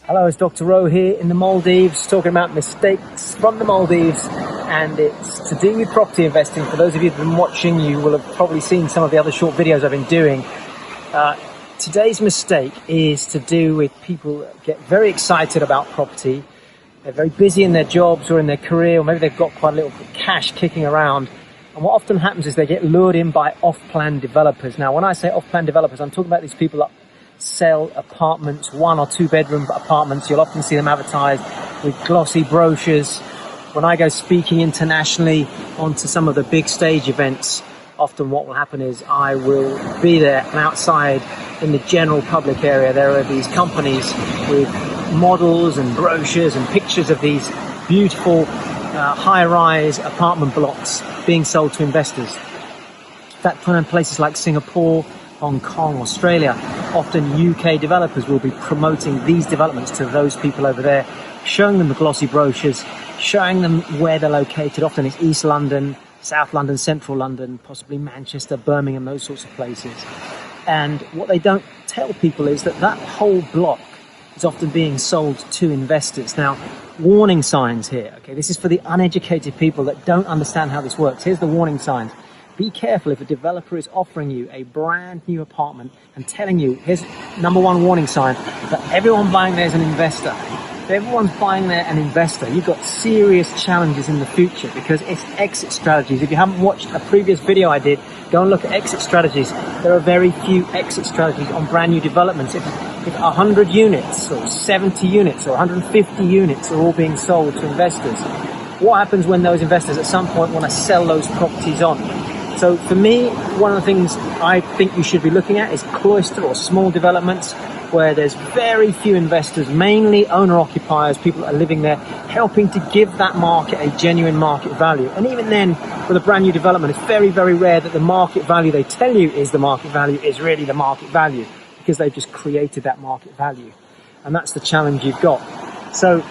Hello, it's Dr. Rowe here in the Maldives, talking about mistakes from the Maldives, and it's to do with property investing. For those of you that have been watching, you will have probably seen some of the other short videos I've been doing. Today's mistake is to do with people that get very excited about property. They're very busy in their jobs or in their career, or maybe they've got quite a little cash kicking around. And what often happens is they get lured in by off-plan developers. Now, when I say off-plan developers, I'm talking about these people that sell apartments, 1 or 2 bedroom apartments. You'll often see them advertised with glossy brochures. When I go speaking internationally onto some of the big stage events, often what will happen is I will be there, and outside in the general public area there are these companies with models and brochures and pictures of these beautiful high-rise apartment blocks being sold to investors. In fact, in places like Singapore, Hong Kong, Australia, often UK developers will be promoting these developments to those people over there, showing them the glossy brochures, showing them where they're located. Often it's East London, South London, Central London, possibly Manchester, Birmingham, those sorts of places. And what they don't tell people is that that whole block is often being sold to investors. Now, warning signs here, okay? This is for the uneducated people that don't understand how this works. Here's the warning signs. Be careful if a developer is offering you a brand new apartment and telling you, here's number one warning sign, that everyone buying there is an investor. If everyone's buying there an investor, you've got serious challenges in the future because it's exit strategies. If you haven't watched a previous video I did, go and look at exit strategies. There are very few exit strategies on brand new developments. If 100 units or 70 units or 150 units are all being sold to investors, what happens when those investors at some point want to sell those properties on? So for me, one of the things I think you should be looking at is cloister or small developments where there's very few investors, mainly owner-occupiers, people that are living there, helping to give that market a genuine market value. And even then, with a brand new development, it's very, very rare that the market value they tell you is the market value is really the market value, because they've just created that market value. And that's the challenge you've got. So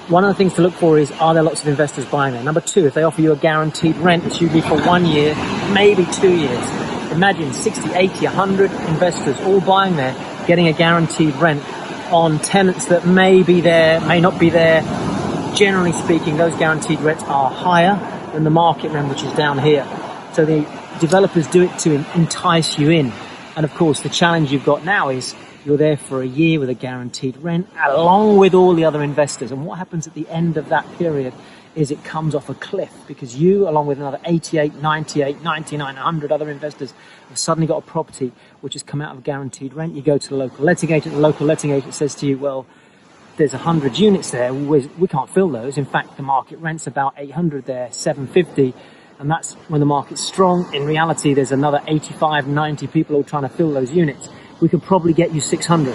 one of the things to look for is, are there lots of investors buying there? Number 2, if they offer you a guaranteed rent, it's usually for 1 year, maybe 2 years. Imagine 60, 80, 100 investors all buying there, getting a guaranteed rent on tenants that may be there, may not be there. Generally speaking, those guaranteed rents are higher than the market rent, which is down here. So the developers do it to entice you in. And of course, the challenge you've got now is you're there for a year with a guaranteed rent, along with all the other investors. And what happens at the end of that period is it comes off a cliff, because you, along with another 88, 98, 99, 100 other investors, have suddenly got a property which has come out of guaranteed rent. You go to the local letting agent, the local letting agent says to you, well, there's 100 units there, we can't fill those. In fact, the market rent's about 800 there, 750. And that's when the market's strong. In reality, there's another 85, 90 people all trying to fill those units. We could probably get you 600.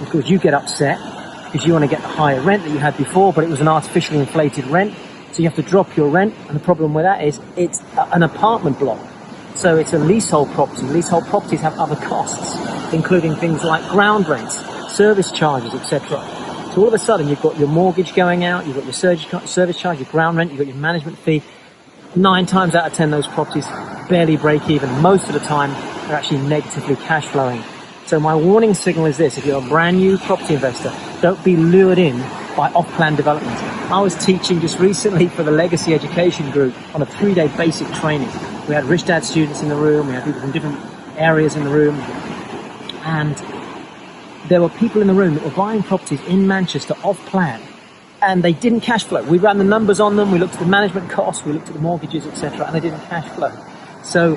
Of course, you get upset because you want to get the higher rent that you had before, but it was an artificially inflated rent. So you have to drop your rent. And the problem with that is it's an apartment block. So it's a leasehold property. Leasehold properties have other costs, including things like ground rents, service charges, etc. So all of a sudden, you've got your mortgage going out, you've got your service charge, your ground rent, you've got your management fee. 9 times out of 10, those properties barely break even. Most of the time, they're actually negatively cash flowing. So my warning signal is this: if you're a brand new property investor, don't be lured in by off-plan developments. I was teaching just recently for the Legacy Education Group on a 3-day basic training. We had Rich Dad students in the room, we had people from different areas in the room, and there were people in the room that were buying properties in Manchester off-plan, and they didn't cash flow. We ran the numbers on them, we looked at the management costs, we looked at the mortgages, etc., and they didn't cash flow. So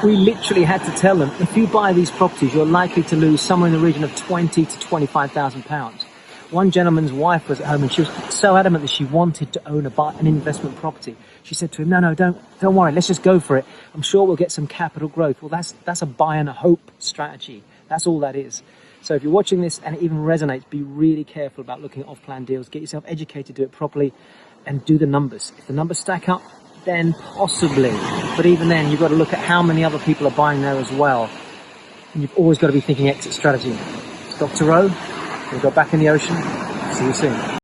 we literally had to tell them, if you buy these properties, you're likely to lose somewhere in the region of £20,000 to £25,000. One gentleman's wife was at home and she was so adamant that she wanted to own an investment property. She said to him, no, don't worry, let's just go for it. I'm sure we'll get some capital growth. Well, that's a buy and a hope strategy. That's all that is. So if you're watching this and it even resonates, be really careful about looking at off-plan deals. Get yourself educated, do it properly, and do the numbers. If the numbers stack up, then possibly. But even then, you've got to look at how many other people are buying there as well. And you've always got to be thinking exit strategy. It's Dr. Rowe. We'll go back in the ocean. See you soon.